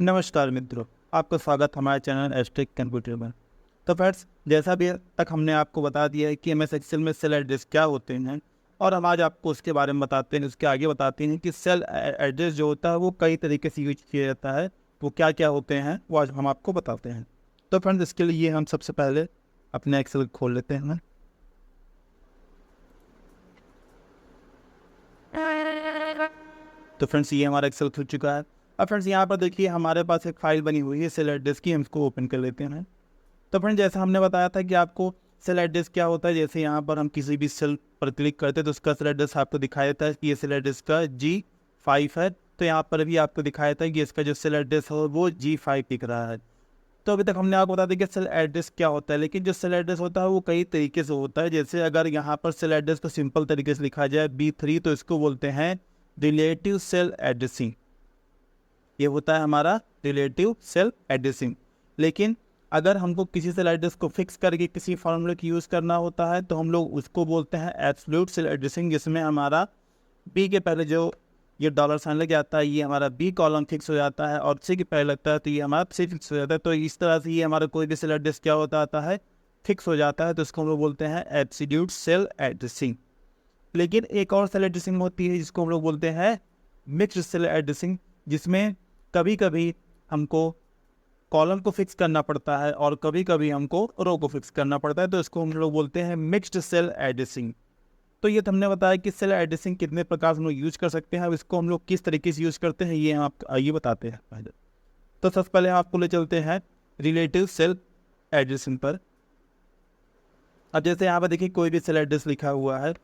नमस्कार मित्रों, आपका स्वागत हमारे चैनल एस्टेक कंप्यूटर में। तो फ्रेंड्स, जैसा भी तक हमने आपको बता दिया है कि एमएस एक्सेल में सेल एड्रेस क्या होते हैं, और हम आज आपको उसके बारे में बताते हैं। उसके आगे बताते हैं कि सेल एड्रेस जो होता है वो कई तरीके से यूज किया जाता है। वो क्या क्या होते हैं वो आज हम आपको बताते हैं। तो फ्रेंड्स, इसके लिए हम सबसे पहले अपने एक्सेल खोल लेते हैं। तो फ्रेंड्स, ये हमारा एक्सेल खुल चुका है। अब फ्रेंड्स, यहाँ पर देखिए हमारे पास एक फाइल बनी हुई है सेल एड्रेस की। हम इसको ओपन कर लेते हैं। तो फ्रेंड, जैसा हमने बताया था कि आपको सेल एड्रेस क्या होता है, जैसे यहाँ पर हम किसी भी सेल पर क्लिक करते हैं तो उसका सेल एड्रेस आपको दिखाई देता है कि ये सेल एड्रेस का G5 है। तो यहाँ पर भी आपको दिखाया देता है कि इसका जो सेल एड्रेस है वो G5 दिख रहा है। तो अभी तक हमने आपको बता दिया कि सेल एड्रेस क्या होता है, लेकिन जो सेल एड्रेस होता है वो कई तरीके से होता है। जैसे अगर यहाँ पर सेल एड्रेस को सिंपल तरीके से लिखा जाए B3, तो इसको बोलते हैं रिलेटिव सेल एड्रेसिंग। ये होता है हमारा रिलेटिव सेल एड्रेसिंग। लेकिन अगर हमको किसी सेल एड्रेस को फिक्स करके किसी फॉर्मूले की यूज़ करना होता है तो हम लोग उसको बोलते हैं एब्सोल्यूट सेल एड्रेसिंग, जिसमें हमारा बी के पहले जो ये डॉलर साइन लग जाता है, ये हमारा बी कॉलम फिक्स हो जाता है, और सी के पहले लगता है तो ये हमारा सी फिक्स हो जाता है। तो इस तरह से ये हमारा कोई भी सेल एड्रेस क्या होता आता है, फिक्स हो जाता है। तो इसको हम लोग बोलते हैं एब्सोल्यूट सेल एड्रेसिंग। लेकिन एक और सेल एड्रेसिंग होती है जिसको हम लोग बोलते हैं मिक्स्ड सेल एड्रेसिंग, जिसमें कभी कभी हमको कॉलम को फिक्स करना पड़ता है और कभी कभी हमको रो को फिक्स करना पड़ता है। तो इसको हम लोग बोलते हैं मिक्स्ड सेल एड्रेसिंग। तो ये तो हमने बताया कि सेल एड्रेसिंग कितने प्रकार से हम लोग यूज कर सकते हैं। अब इसको हम लोग किस तरीके से यूज करते हैं ये हम आप ये बताते हैं पहले। तो सबसे पहले आपको ले चलते हैं रिलेटिव सेल एड्रेसिंग पर। अब जैसे यहाँ पर देखिए कोई भी सेल एड्रेस लिखा हुआ है।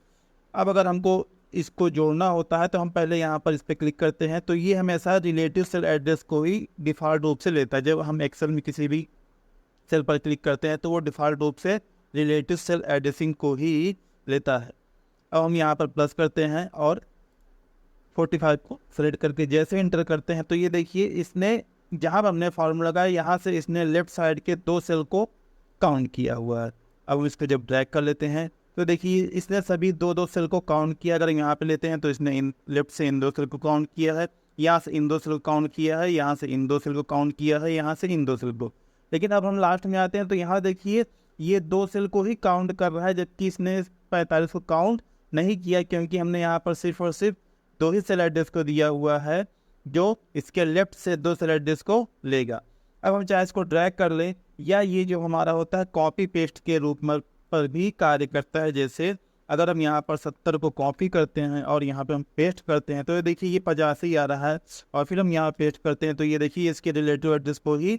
अब अगर हमको इसको जोड़ना होता है तो हम पहले यहाँ पर इस पर क्लिक करते हैं। तो ये हमेशा रिलेटिव सेल एड्रेस को ही डिफ़ॉल्ट रूप से लेता है। जब हम एक्सेल में किसी भी सेल पर क्लिक करते हैं तो वो डिफ़ॉल्ट रूप से रिलेटिव सेल एड्रेसिंग को ही लेता है। अब हम यहाँ पर प्लस करते हैं और 45 को सेलेक्ट करके जैसे इंटर करते हैं तो ये देखिए इसने जहाँ पर हमने फॉर्मूला लगाया यहाँ से इसने लेफ्ट साइड के 2 सेल को काउंट किया हुआ है। अब हम इसको जब ड्रैग कर लेते हैं तो देखिए इसने सभी 2-2 सेल को काउंट किया। अगर यहाँ पे लेते हैं तो इसने इन लेफ्ट से इन 2 सेल को काउंट किया है, यहाँ से इन 2 सेल को काउंट किया है, यहाँ से इन 2 सेल को काउंट किया है, यहाँ से इन 2 सेल को। लेकिन अब हम लास्ट में आते हैं तो यहाँ देखिए ये 2 सेल को ही काउंट कर रहा है, जबकि इसने 45 को काउंट नहीं किया, क्योंकि हमने यहाँ पर सिर्फ और सिर्फ 2 ही सेल एड्रेस को दिया हुआ है जो इसके लेफ्ट से 2 सेल एड्रेस को लेगा। अब हम चाहे इसको ड्रैग कर लें, या ये जो हमारा होता है कॉपी पेस्ट के रूप में पर भी कार्य करता है। जैसे अगर हम यहाँ पर 70 को कॉपी करते हैं और यहाँ पे हम पेस्ट करते हैं तो ये देखिए ये 85 आ रहा है, और फिर हम यहाँ पेस्ट करते हैं तो ये देखिए इसके रिलेटिव एड्रेस को ही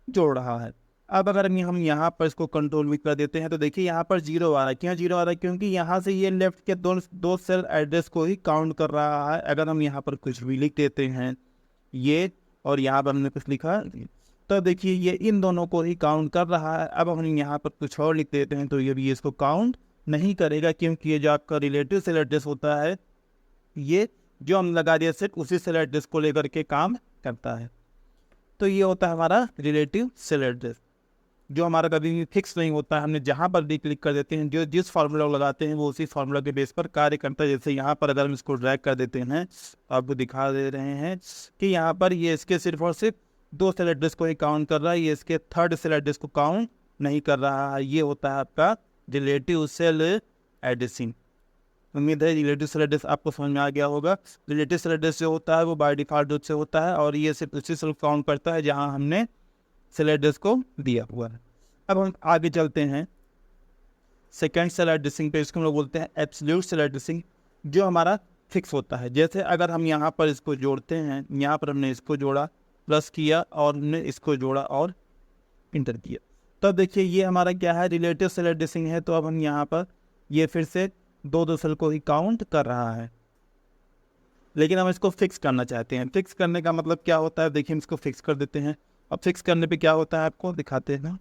जोड़ रहा है। अब अगर हम यहाँ पर इसको कंट्रोल भी कर देते हैं तो देखिए यहाँ पर 0 आ रहा है। क्यों 0 आ रहा है? क्योंकि यहाँ से ये लेफ्ट के दो सेल एड्रेस को ही काउंट कर रहा है। अगर हम यहाँ पर कुछ भी लिख देते हैं ये, और यहाँ पर हमने कुछ लिखा, तो देखिए ये इन दोनों को ही काउंट कर रहा है। अब हम यहाँ पर कुछ और लिख देते हैं तो ये भी इसको काउंट नहीं करेगा, क्योंकि ये जो आपका रिलेटिव सेल एड्रेस होता है ये जो हम लगा दिया सेट उसी सेल एड्रेस को लेकर के काम करता है। तो ये होता है हमारा रिलेटिव सेल एड्रेस, जो हमारा कभी भी फिक्स नहीं होता है। हमने जहाँ पर भी क्लिक कर देते हैं, जो जिस फार्मूला लगाते हैं वो उसी फार्मूला के बेस पर कार्य करता है। जैसे यहाँ पर अगर हम इसको ड्रैग कर देते हैं, आपको दिखा दे रहे हैं कि यहाँ पर ये इसके सिर्फ और सिर्फ 2 सेल एड्रेस को ही काउंट कर रहा है, ये इसके 3rd सेल एड्रेस को काउंट नहीं कर रहा है। ये होता है आपका रिलेटिव सेल एड्रेसिंग। उम्मीद है रिलेटिव सेल एड्रेस आपको समझ में आ गया होगा। रिलेटिव सेल एड्रेस जो होता है वो बाय डिफॉल्ट रूप से होता है, और ये सिर्फ उसी सेल काउंट करता है जहाँ हमने सेल एड्रेस को दिया हुआ है। अब हम आगे चलते हैं सेकेंड सेल एड्रेसिंग पे। इसको हम लोग बोलते हैं एब्सोल्यूट सेल एड्रेसिंग, जो हमारा फिक्स होता है। जैसे अगर हम यहाँ पर इसको जोड़ते हैं, यहाँ पर हमने इसको जोड़ा, प्लस किया, और हमने इसको जोड़ा और इंटर किया, तो अब देखिए ये हमारा क्या है, रिलेटिव सेल एड्रेसिंग है। तो अब हम यहाँ पर ये फिर से 2-2 सेल को ही काउंट कर रहा है, लेकिन हम इसको फिक्स करना चाहते हैं। फिक्स करने का मतलब क्या होता है, देखिए हम इसको फिक्स कर देते हैं। अब फिक्स करने पे क्या होता है आपको दिखाते हैं ना।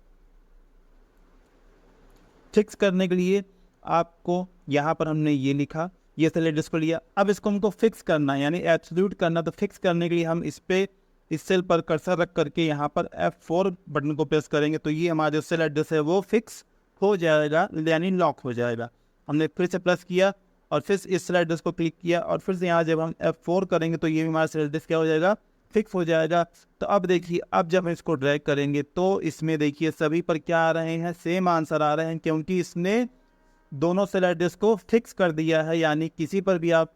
फिक्स करने के लिए आपको यहाँ पर हमने ये लिखा, ये सेल एड्रेस को लिया। अब इसको हमको फिक्स करना है, यानी एब्सोल्यूट करना। तो फिक्स करने के लिए हम इस सेल पर कर्सर रख करके यहाँ पर F4 बटन को प्रेस करेंगे तो ये हमारा जो सेल एड्रेस है वो फिक्स हो जाएगा, यानी लॉक हो जाएगा। हमने फिर से प्लस किया और फिर इस सेल एड्रेस को क्लिक किया, और फिर से यहाँ जब हम F4 करेंगे तो ये भी हमारा सेल एड्रेस क्या हो जाएगा, फिक्स हो जाएगा। तो अब देखिए, अब जब हम इसको ड्रैग करेंगे तो इसमें देखिए सभी पर क्या आ रहे हैं, सेम आंसर आ रहे हैं, क्योंकि इसने दोनों सेलेक्ट डिस्क को फिक्स कर दिया है। यानी किसी पर भी आप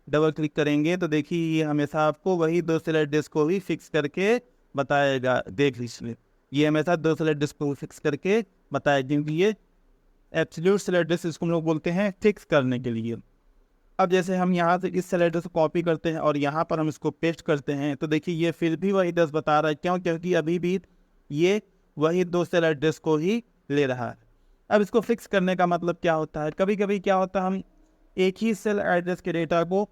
डबल क्लिक करेंगे तो देखिए ये हमेशा आपको वही दो सेलेक्ट डिस्क को ही फिक्स करके बताएगा। देख लीजिए, ये हमेशा दो सेलेक्ट डिस्क को फिक्स करके बताएगा, क्योंकि ये एब्सोल्यूट सेलेक्ट डिस्क इसको हम लोग बोलते हैं फिक्स करने के लिए। अब जैसे हम यहाँ से इस सेलेक्ट डिस्क को कॉपी करते हैं और यहाँ पर हम इसको पेस्ट करते हैं, तो देखिए ये फिर भी वही 10 बता रहा है। क्यों? क्योंकि अभी भी ये वही दो सेलेक्ट डिस्क को ही ले रहा है। अब इसको फिक्स करने का मतलब क्या होता है, कभी कभी क्या होता है, हम एक ही सेल एड्रेस के डेटा को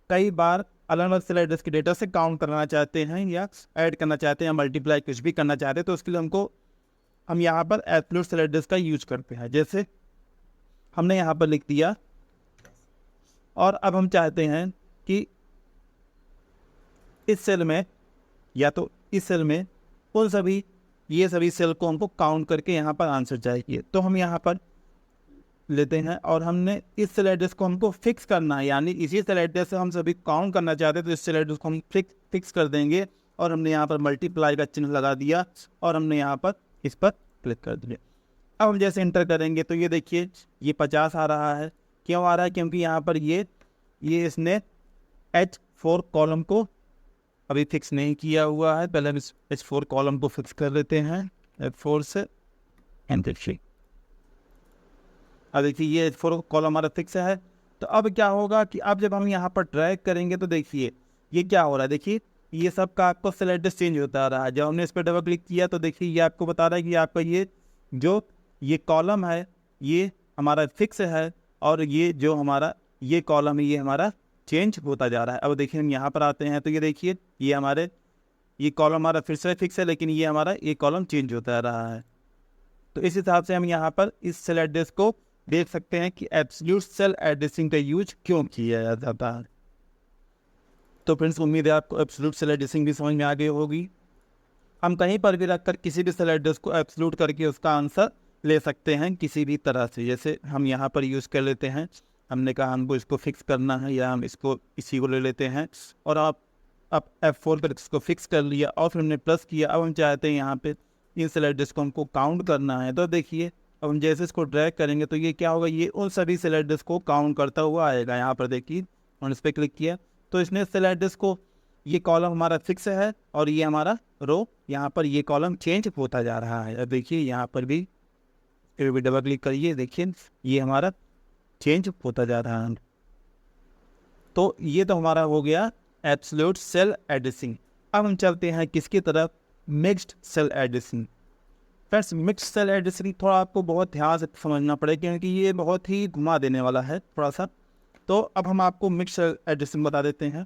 कई बार अलग अलग सेल एड्रेस के डेटा से काउंट करना चाहते हैं, या ऐड करना चाहते हैं, या मल्टीप्लाई कुछ भी करना चाहते हैं, तो उसके लिए हम यहाँ पर एब्सोल्यूट सेल एड्रेस का यूज करते हैं। जैसे हमने यहाँ पर लिख दिया, और अब हम चाहते हैं कि इस सेल में या तो इस सेल में उन सभी ये सभी सेल को हमको काउंट करके यहाँ पर आंसर चाहिए। तो हम यहाँ पर लेते हैं और हमने इस सेल एड्रेस को हमको फिक्स करना है, यानी इसी सेल एड्रेस से हम सभी काउंट करना चाहते हैं, तो इस सेल एड्रेस को हम फिक्स कर देंगे। और हमने यहाँ पर मल्टीप्लाई का चिन्ह लगा दिया और हमने यहाँ पर इस पर क्लिक कर दिया। अब हम जैसे इंटर करेंगे तो ये देखिए ये 50 आ रहा है। क्यों आ रहा है? क्योंकि यहाँ पर ये इसने H4 कॉलम को अभी फिक्स नहीं किया हुआ है। पहले हम इस H4 कॉलम को फिक्स कर लेते हैं F4 से, एंटर की। अब देखिए ये H4 कॉलम हमारा फिक्स है। तो अब क्या होगा कि अब जब हम यहाँ पर ड्रैग करेंगे तो देखिए ये क्या हो रहा है, देखिए ये सब का आपको सेल एड्रेस चेंज होता रहा है। जब हमने इस पर डबल क्लिक किया तो देखिए ये आपको बता रहा है कि आपका ये कॉलम है ये हमारा फिक्स है, और ये जो हमारा ये कॉलम है ये हमारा चेंज होता जा रहा है। अब देखिए हम यहाँ पर आते हैं तो ये देखिए ये कॉलम हमारा फिर से फिक्स है, लेकिन ये हमारा ये कॉलम चेंज होता रहा है। तो इस हिसाब से हम यहाँ पर इस सेल एड्रेस को देख सकते हैं कि एब्सोल्यूट सेल एड्रेसिंग का यूज क्यों किया जाता है। तो फ्रेंड्स, उम्मीद है आपको एब्सोल्यूट सेल एड्रेसिंग भी समझ में आ गई होगी। हम कहीं पर भी रखकर किसी भी सेल एड्रेस को एब्सोल्यूट करके उसका आंसर ले सकते हैं किसी भी तरह से। जैसे हम यहाँ पर यूज़ कर लेते हैं, हमने कहा हमको इसको फिक्स करना है, या हम इसी को ले लेते हैं, और आप F4 पर इसको फिक्स कर लिया और फिर हमने प्लस किया। अब हम चाहते हैं यहाँ पे इन सेल एड्रेस को हमको काउंट करना है। तो देखिए अब हम जैसे इसको ड्रैग करेंगे तो ये क्या होगा, ये उन सभी सेल एड्रेस को काउंट करता हुआ आएगा। यहाँ पर देखिए और इस पर क्लिक किया तो इसने सेल एड्रेस को, ये कॉलम हमारा फिक्स है और ये हमारा रो, यहाँ पर ये कॉलम चेंज होता जा रहा है। अब देखिए यहाँ पर भी फिर भी डबल क्लिक करिए, देखिए ये हमारा चेंज होता जा रहा है। तो ये तो हमारा हो गया एब्सोल्यूट सेल एड्रेसिंग। अब हम चलते हैं किसकी तरफ, mixed cell addressing. Friends, mixed cell addressing थोड़ा आपको बहुत ध्यान से समझना पड़ेगा, क्योंकि ये बहुत ही घुमा देने वाला है थोड़ा सा। तो अब हम आपको मिक्स्ड सेल एड्रेसिंग बता देते हैं।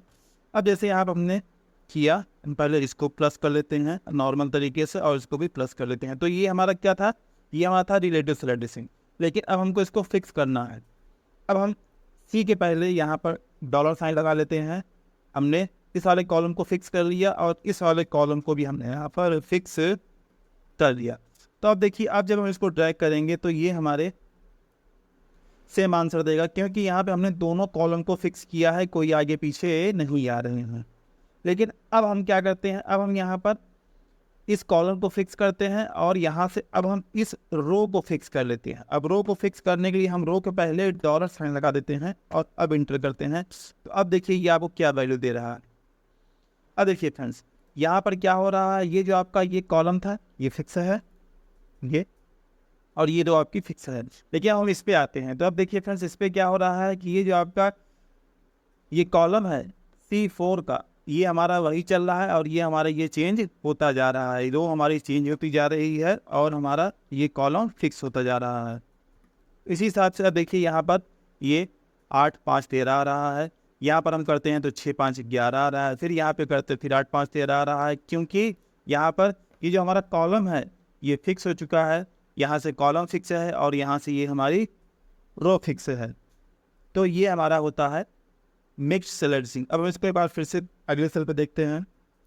अब जैसे यहाँ पर हमने किया, हम पहले इसको प्लस कर लेते हैं नॉर्मल तरीके से, और इसको भी प्लस कर लेते हैं। तो ये हमारा क्या था, ये हमारा था रिलेटिव सेल एड्रेसिंग। लेकिन अब हमको इसको फिक्स करना है। अब हम सी के पहले यहाँ पर $साइन लगा लेते हैं। हमने इस वाले कॉलम को फिक्स कर लिया और इस वाले कॉलम को भी हमने यहाँ पर फिक्स कर लिया। तो अब देखिए, अब जब हम इसको ड्रैग करेंगे तो ये हमारे सेम आंसर देगा, क्योंकि यहाँ पे हमने दोनों कॉलम को फिक्स किया है, कोई आगे पीछे नहीं आ रहे हैं। लेकिन अब हम क्या करते हैं, अब हम यहाँ पर इस कॉलम को फिक्स करते हैं और यहाँ से अब हम इस रो को फिक्स कर लेते हैं। अब रो को फिक्स करने के लिए हम रो के पहले $साइन लगा देते हैं और अब इंटर करते हैं। तो अब देखिए ये आपको क्या वैल्यू दे रहा है। अब देखिए फ्रेंड्स, यहाँ पर क्या हो रहा है, ये जो आपका ये कॉलम था ये फिक्स है, ये, और ये दो आपकी फिक्स है। लेकिन हम इस पे आते हैं तो अब देखिए फ्रेंड्स, इस पे क्या हो रहा है कि ये जो आपका ये कॉलम है C4 का, ये हमारा वही चल रहा है और ये हमारा ये चेंज होता जा रहा है। रो हमारी चेंज होती जा रही है और हमारा ये कॉलम फिक्स होता जा रहा है। इसी हिसाब से अब देखिए यहाँ पर ये 8 5 13 आ रहा है। यहाँ पर हम करते हैं तो 6 5 11 आ रहा है। फिर यहाँ पे करते फिर 8 5 13 आ रहा है, क्योंकि यहाँ पर ये जो हमारा कॉलम है ये फिक्स हो चुका है। यहाँ से कॉलम फिक्स है और यहाँ से ये हमारी रो फिक्स है। तो ये हमारा होता है मिक्स्ड सेल एड्रेसिंग। अब हम इसके बाद फिर से अगले सेल पे देखते हैं,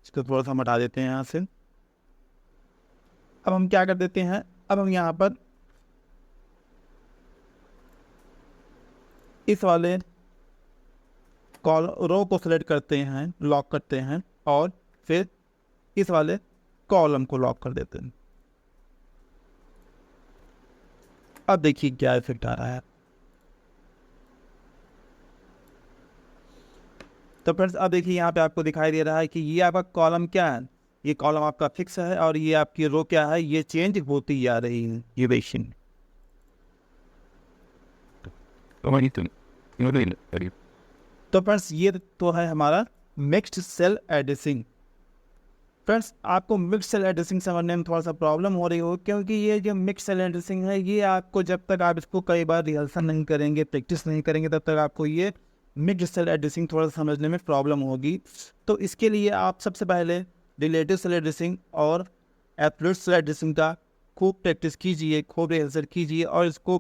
इसको थोड़ा सा हटा देते हैं यहाँ से। अब हम क्या कर देते हैं, अब हम यहाँ पर इस वाले रो को सेलेक्ट करते हैं, लॉक करते हैं और फिर इस वाले कॉलम को लॉक कर देते हैं। अब देखिए क्या इफेक्ट आ रहा है। तो फ्रेंड्स अब देखिए यहाँ पे आपको दिखाई दे रहा है कि ये आपका कॉलम क्या है, ये कॉलम आपका फिक्स है और ये आपकी रो क्या है, ये चेंज होती जा रही है। ये देखिए तो फ्रेंड्स ये तो है हमारा मिक्स्ड सेल एड्रेसिंग। फ्रेंड्स आपको मिक्स सेल एड्रेसिंग समझने में थोड़ा सा प्रॉब्लम हो रही हो, क्योंकि ये जो मिक्स सेल एड्रेसिंग है ये आपको जब तक आप इसको कई बार रिहर्सल नहीं करेंगे, प्रैक्टिस नहीं करेंगे, तब तक आपको ये मिक्स सेल एड्रेसिंग थोड़ा सा समझने में प्रॉब्लम होगी। तो इसके लिए आप सबसे पहले रिलेटिव सेल एड्रेसिंग और एब्सोल्यूट सेल एड्रेसिंग का खूब प्रैक्टिस कीजिए, खूब रिहर्सल कीजिए और इसको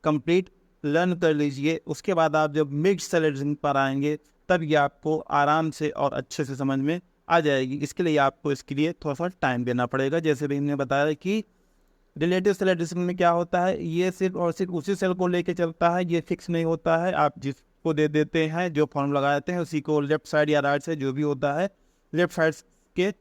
कंप्लीट लर्न कर लीजिए। उसके बाद आप जब मिक्स सेल एड्रेसिंग पर आएंगे तब ये आपको आराम से और अच्छे से समझ में आ जाएगी। इसके लिए आपको इसके लिए थोड़ा सा टाइम देना पड़ेगा। जैसे भी हमने बताया कि रिलेटिव सेल एड्रेसिंग में क्या होता है, ये सिर्फ और सिर्फ उसी सेल को लेके चलता है, ये फिक्स नहीं होता है। आप जिसको दे देते हैं, जो फॉर्मूला लगा देते हैं, उसी को लेफ्ट साइड या राइट साइड जो भी होता है, लेफ्ट साइड के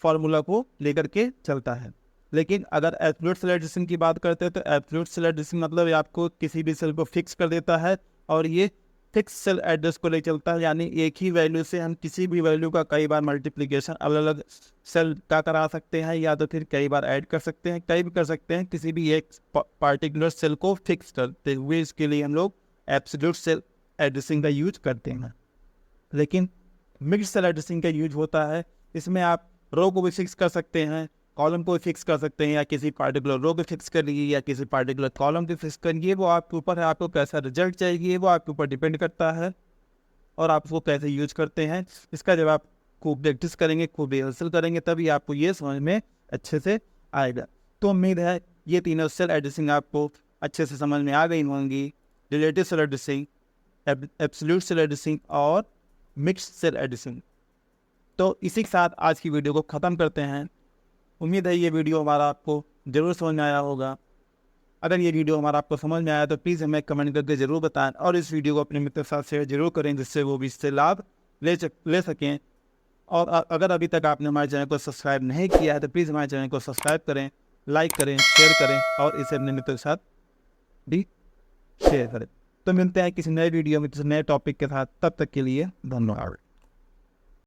फॉर्मूला को लेकर के चलता है। लेकिन अगर एब्सोल्यूट सेल एड्रेसिंग की बात करते हैं तो एब्सोल्यूट सेल एड्रेसिंग मतलब आपको किसी भी सेल को फिक्स कर देता है और ये फिक्स सेल एड्रेस को ले चलता है। यानी एक ही वैल्यू से हम किसी भी वैल्यू का कई बार मल्टीप्लिकेशन अलग अलग सेल का करा सकते हैं, या तो फिर कई बार ऐड कर सकते हैं, कई भी कर सकते हैं, किसी भी एक पार्टिकुलर सेल को फिक्स करते हुए। इसके लिए हम लोग एब्सोल्यूट सेल एड्रेसिंग का यूज करते हैं। लेकिन मिक्स्ड सेल एड्रेसिंग का यूज होता है, इसमें आप रो को भी फिक्स कर सकते हैं, कॉलम को फिक्स कर सकते हैं, या किसी पार्टिकुलर रो को फिक्स कर लीजिए या किसी पार्टिकुलर कॉलम को फिक्स करिए। वो आपके ऊपर है, आपको कैसा रिजल्ट चाहिए वो आपके ऊपर डिपेंड करता है और आप उसको कैसे यूज करते हैं। इसका जब आप खूब प्रैक्टिस करेंगे, खूब रिहर्सल करेंगे, तभी आपको ये समझ में अच्छे से आएगा। तो उम्मीद है ये तीनों सेल एड्रेसिंग आपको अच्छे से समझ में आ गई होंगी, relative cell addressing, absolute cell addressing और मिक्स्ड सेल एड्रेसिंग। तो इसी के साथ आज की वीडियो को ख़त्म करते हैं। उम्मीद है ये वीडियो हमारा आपको ज़रूर समझ में आया होगा। अगर ये वीडियो हमारा आपको समझ में आया तो प्लीज़ हमें कमेंट करके ज़रूर बताएं और इस वीडियो को अपने मित्र के साथ शेयर जरूर करें, जिससे वो भी इससे लाभ ले सकें। और अगर अभी तक आपने हमारे चैनल को सब्सक्राइब नहीं किया है तो प्लीज़ हमारे चैनल को सब्सक्राइब करें, लाइक करें, शेयर करें और इसे अपने मित्र के साथ भी शेयर करें। तो मिलते हैं किसी नए वीडियो में किसी नए टॉपिक के साथ, तब तक के लिए धन्यवाद।